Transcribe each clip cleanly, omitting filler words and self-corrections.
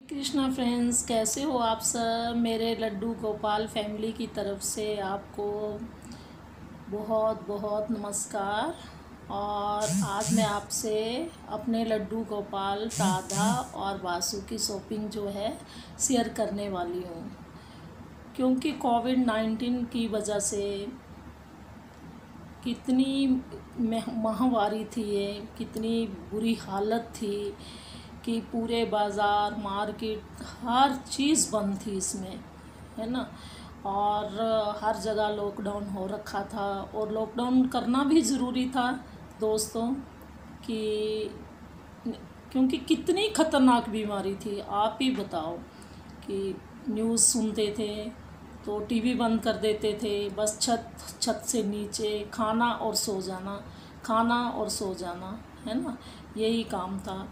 Krishna friends, कैसे हो आप सब। मेरे लड्डू गोपाल फैमिली की तरफ से आपको बहुत बहुत नमस्कार। और आज मैं आपसे अपने लड्डू गोपाल, राधा और वासु की शॉपिंग जो है शेयर करने वाली हूँ। क्योंकि कोविड-19 की वजह से कितनी महामारी थी, ये कितनी बुरी हालत थी कि पूरे बाज़ार, मार्केट, हर चीज़ बंद थी इसमें, है ना। और हर जगह लॉकडाउन हो रखा था और लॉकडाउन करना भी ज़रूरी था दोस्तों, कि क्योंकि कितनी ख़तरनाक बीमारी थी। आप ही बताओ कि न्यूज़ सुनते थे तो टीवी बंद कर देते थे, बस छत से नीचे खाना और सो जाना, खाना और सो जाना, है ना, यही काम था।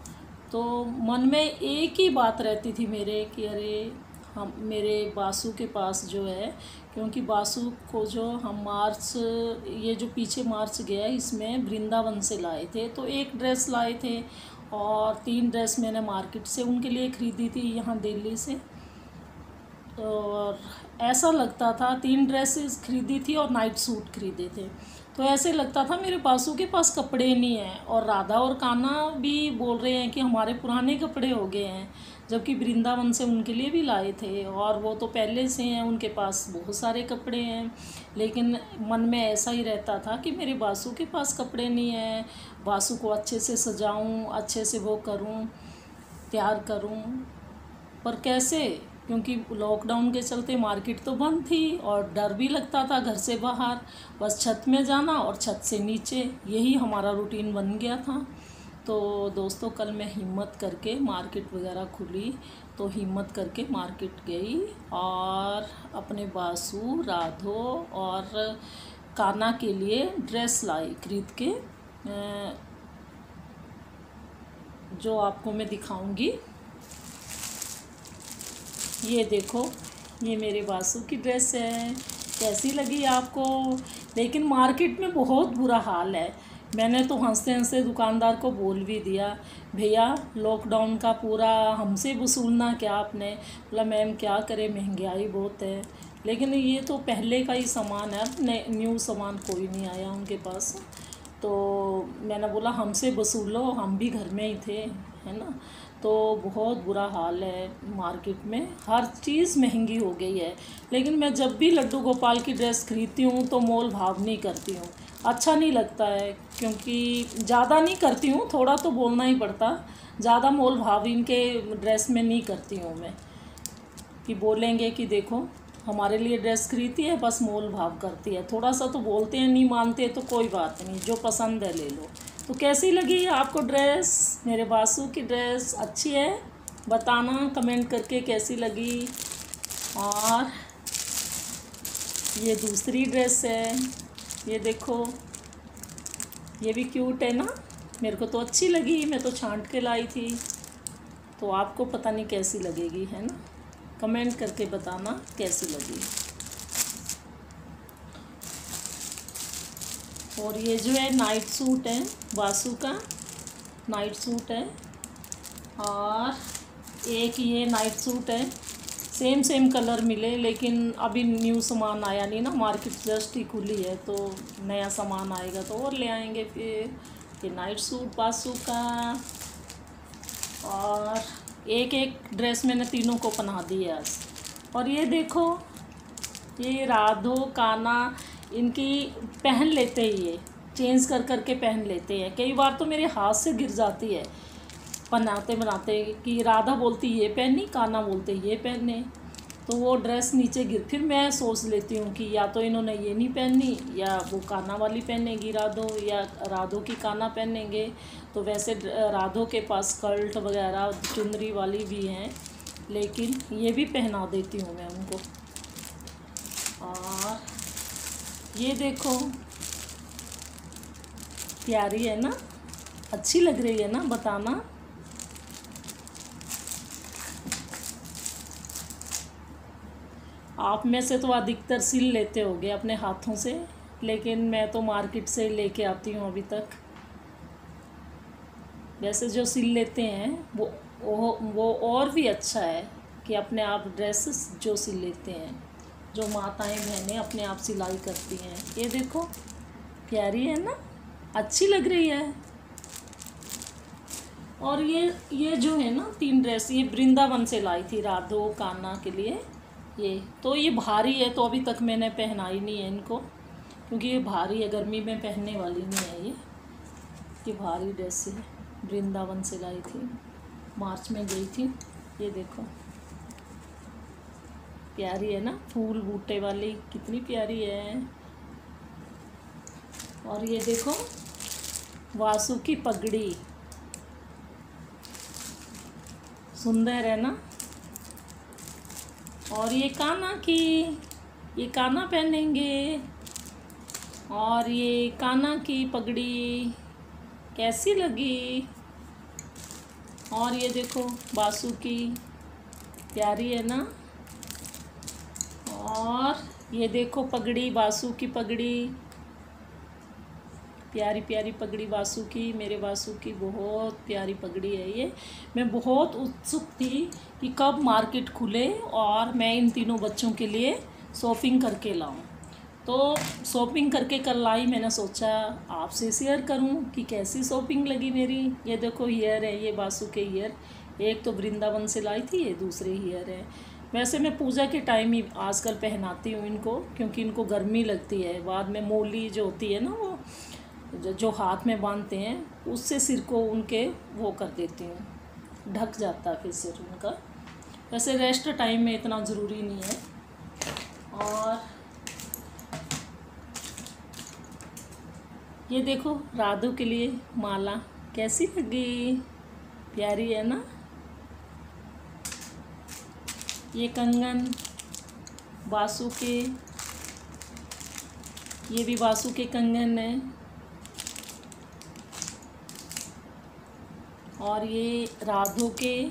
तो मन में एक ही बात रहती थी मेरे कि अरे हम मेरे बासु के पास जो है, क्योंकि बासु को जो हम मार्च, ये जो पीछे मार्च गया इसमें वृंदावन से लाए थे, तो एक ड्रेस लाए थे और 3 ड्रेस मैंने मार्केट से उनके लिए ख़रीदी थी, यहाँ दिल्ली से। और ऐसा लगता था 3 ड्रेसेस खरीदी थी और नाइट सूट खरीदे थे, तो ऐसे लगता था मेरे बासु के पास कपड़े नहीं हैं। और राधा और कान्हा भी बोल रहे हैं कि हमारे पुराने कपड़े हो गए हैं, जबकि वृंदावन से उनके लिए भी लाए थे और वो तो पहले से हैं, उनके पास बहुत सारे कपड़े हैं। लेकिन मन में ऐसा ही रहता था कि मेरे बासु के पास कपड़े नहीं हैं, बासु को अच्छे से सजाऊं, अच्छे से वो करूं, तैयार करूं, पर कैसे, क्योंकि लॉकडाउन के चलते मार्केट तो बंद थी और डर भी लगता था घर से बाहर, बस छत में जाना और छत से नीचे, यही हमारा रूटीन बन गया था। तो दोस्तों, कल मैं हिम्मत करके, मार्केट वगैरह खुली तो हिम्मत करके मार्केट गई और अपने बासु, राधो और कान्हा के लिए ड्रेस लाई खरीद के, जो आपको मैं दिखाऊंगी। ये देखो, ये मेरे बासु की ड्रेस है, कैसी लगी आपको। लेकिन मार्केट में बहुत बुरा हाल है। मैंने तो हंसते हंसते दुकानदार को बोल भी दिया, भैया लॉकडाउन का पूरा हमसे वसूलना क्या आपने। बोला मैम क्या करें, महंगाई बहुत है। लेकिन ये तो पहले का ही सामान है, अब न्यू सामान कोई नहीं आया उनके पास। तो मैंने बोला हमसे वसूल लो, हम भी घर में ही थे, है ना। तो बहुत बुरा हाल है मार्केट में, हर चीज़ महंगी हो गई है। लेकिन मैं जब भी लड्डू गोपाल की ड्रेस खरीदती हूँ तो मोल भाव नहीं करती हूँ, अच्छा नहीं लगता है, क्योंकि ज़्यादा नहीं करती हूँ, थोड़ा तो बोलना ही पड़ता, ज़्यादा मोल भाव इनके ड्रेस में नहीं करती हूँ मैं, कि बोलेंगे कि देखो हमारे लिए ड्रेस खरीदती है, बस मोल भाव करती है। थोड़ा सा तो बोलते हैं, नहीं मानते तो कोई बात नहीं, जो पसंद है ले लो। तो कैसी लगी आपको ड्रेस, मेरे बासु की ड्रेस अच्छी है, बताना कमेंट करके कैसी लगी। और ये दूसरी ड्रेस है, ये देखो, ये भी क्यूट है ना, मेरे को तो अच्छी लगी, मैं तो छांट के लाई थी। तो आपको पता नहीं कैसी लगेगी, है ना, कमेंट करके बताना कैसी लगी। और ये जो है नाइट सूट है, वासु का नाइट सूट है, और एक ये नाइट सूट है, सेम कलर मिले, लेकिन अभी न्यू सामान आया नहीं ना, मार्केट जस्ट ही खुली है, तो नया सामान आएगा तो और ले आएंगे फिर। ये नाइट सूट वासु का, और एक ड्रेस मैंने तीनों को पहना दी है आज। और ये देखो, ये राधो कान्हा इनकी पहन लेते ही, ये चेंज कर के पहन लेते हैं। कई बार तो मेरे हाथ से गिर जाती है बनाते बनाते, कि राधा बोलती ये पहनी, कान्हा बोलते ये पहने, तो वो ड्रेस नीचे गिर, फिर मैं सोच लेती हूँ कि या तो इन्होंने ये नहीं पहनी, या वो कान्हा वाली पहनेगी राधो, या राधो की कान्हा पहनेंगे। तो वैसे राधो के पास स्कर्ट वगैरह चुनरी वाली भी हैं, लेकिन ये भी पहना देती हूँ मैं उनको। और ये देखो, प्यारी है ना, अच्छी लग रही है ना, बताना। आप में से तो अधिकतर सिल लेते होगे अपने हाथों से, लेकिन मैं तो मार्केट से लेके आती हूँ अभी तक। वैसे जो सिल लेते हैं वो वो और भी अच्छा है कि अपने आप ड्रेसेस जो सिल लेते हैं, जो माताएं बहनें अपने आप सिलाई करती हैं। ये देखो प्यारी है ना, अच्छी लग रही है। और ये जो है ना 3 ड्रेस, ये वृंदावन से लाई थी राधो कान्हा के लिए। ये भारी है, तो अभी तक मैंने पहनाई नहीं है इनको, क्योंकि ये भारी है, गर्मी में पहनने वाली नहीं है ये भारी ड्रेस है। वृंदावन से लाई थी, मार्च में गई थी। ये देखो प्यारी है ना, फूल बूटे वाली, कितनी प्यारी है। और ये देखो वासु की पगड़ी, सुंदर है ना। और ये कान्हा पहनेंगे। और ये कान्हा की पगड़ी कैसी लगी। और ये देखो बासु की, प्यारी है ना। और ये देखो पगड़ी, बासु की पगड़ी, प्यारी प्यारी पगड़ी बासु की, मेरे बासु की बहुत प्यारी पगड़ी है ये। मैं बहुत उत्सुक थी कि कब मार्केट खुले और मैं इन तीनों बच्चों के लिए शॉपिंग करके लाऊं। तो शॉपिंग करके कल लाई, मैंने सोचा आपसे शेयर करूं कि कैसी शॉपिंग लगी मेरी। ये देखो ईयर है, ये बासु के ईयर, एक तो वृंदावन से लाई थी, ये दूसरे ईयर है। वैसे मैं पूजा के टाइम ही आजकल पहनाती हूँ इनको, क्योंकि इनको गर्मी लगती है। बाद में मोली जो होती है ना, वो जो हाथ में बांधते हैं, उससे सिर को उनके वो कर देती हूँ, ढक जाता है फिर सिर उनका। वैसे रेस्ट टाइम में इतना ज़रूरी नहीं है। और ये देखो राधू के लिए माला, कैसी लगी, प्यारी है ना। ये कंगन बासु के, ये भी बासु के कंगन है। और ये राधो के,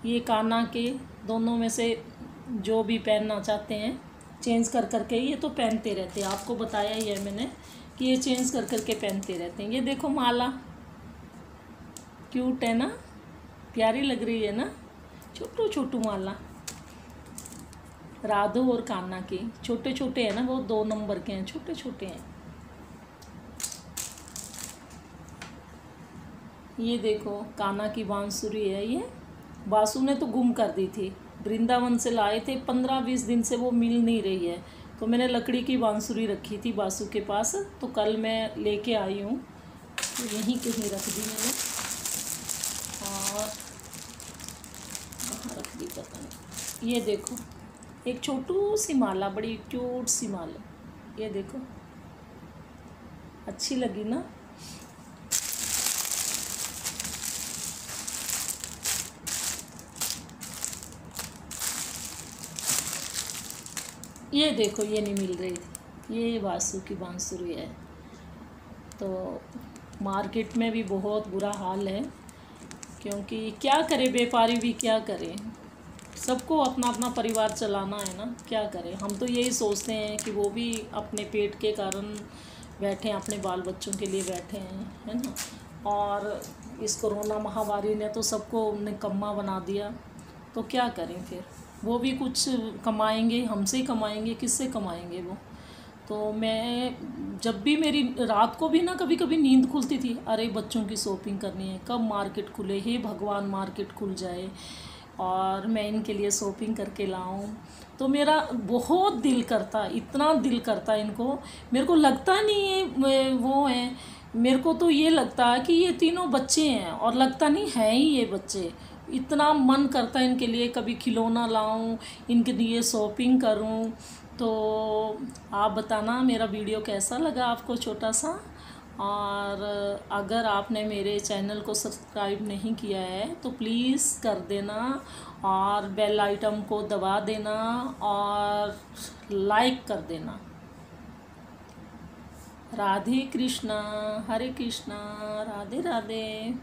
ये कान्हा के, दोनों में से जो भी पहनना चाहते हैं चेंज कर करके, ये तो पहनते रहते हैं, आपको बताया ही है मैंने कि ये चेंज कर करके पहनते रहते हैं। ये देखो माला, क्यूट है ना, प्यारी लग रही है ना, छोटू छोटू माला। राधो और कान्हा के छोटे छोटे हैं ना, वो 2 नंबर के हैं, छोटे छोटे हैं। ये देखो कान्हा की बांसुरी है। ये बासु ने तो गुम कर दी थी, वृंदावन से लाए थे, 15-20 दिन से वो मिल नहीं रही है। तो मैंने लकड़ी की बांसुरी रखी थी बासु के पास, तो कल मैं लेके आई हूँ, तो यहीं कहीं रख दी मैंने। और कहाँ रख दी पता नहीं। ये देखो एक छोटू सी माला, बड़ी क्यूट सी माला, ये देखो अच्छी लगी ना। ये देखो ये नहीं मिल रही थी, ये बासु की बांसुरी है। तो मार्केट में भी बहुत बुरा हाल है, क्योंकि क्या करे, व्यापारी भी क्या करें, सबको अपना अपना परिवार चलाना है ना, क्या करें। हम तो यही सोचते हैं कि वो भी अपने पेट के कारण बैठे हैं, अपने बाल बच्चों के लिए बैठे हैं, है ना। और इस कोरोना महामारी ने तो सबको निकम्मा बना दिया, तो क्या करें फिर। वो भी कुछ कमाएंगे, हमसे ही कमाएंगे, किससे कमाएंगे वो। तो मैं जब भी मेरी रात को भी ना कभी कभी नींद खुलती थी, अरे बच्चों की शॉपिंग करनी है, कब मार्केट खुले, हे भगवान मार्केट खुल जाए और मैं इनके लिए शॉपिंग करके लाऊं। तो मेरा बहुत दिल करता, इतना दिल करता इनको, मेरे को लगता नहीं है वो है, मेरे को तो ये लगता है कि ये तीनों बच्चे हैं, और लगता नहीं है ही ये बच्चे। इतना मन करता है इनके लिए, कभी खिलौना लाऊं, इनके लिए शॉपिंग करूं। तो आप बताना मेरा वीडियो कैसा लगा आपको, छोटा सा। और अगर आपने मेरे चैनल को सब्सक्राइब नहीं किया है तो प्लीज़ कर देना, और बेल आइटम को दबा देना, और लाइक कर देना। राधे कृष्णा, हरे कृष्णा, राधे राधे।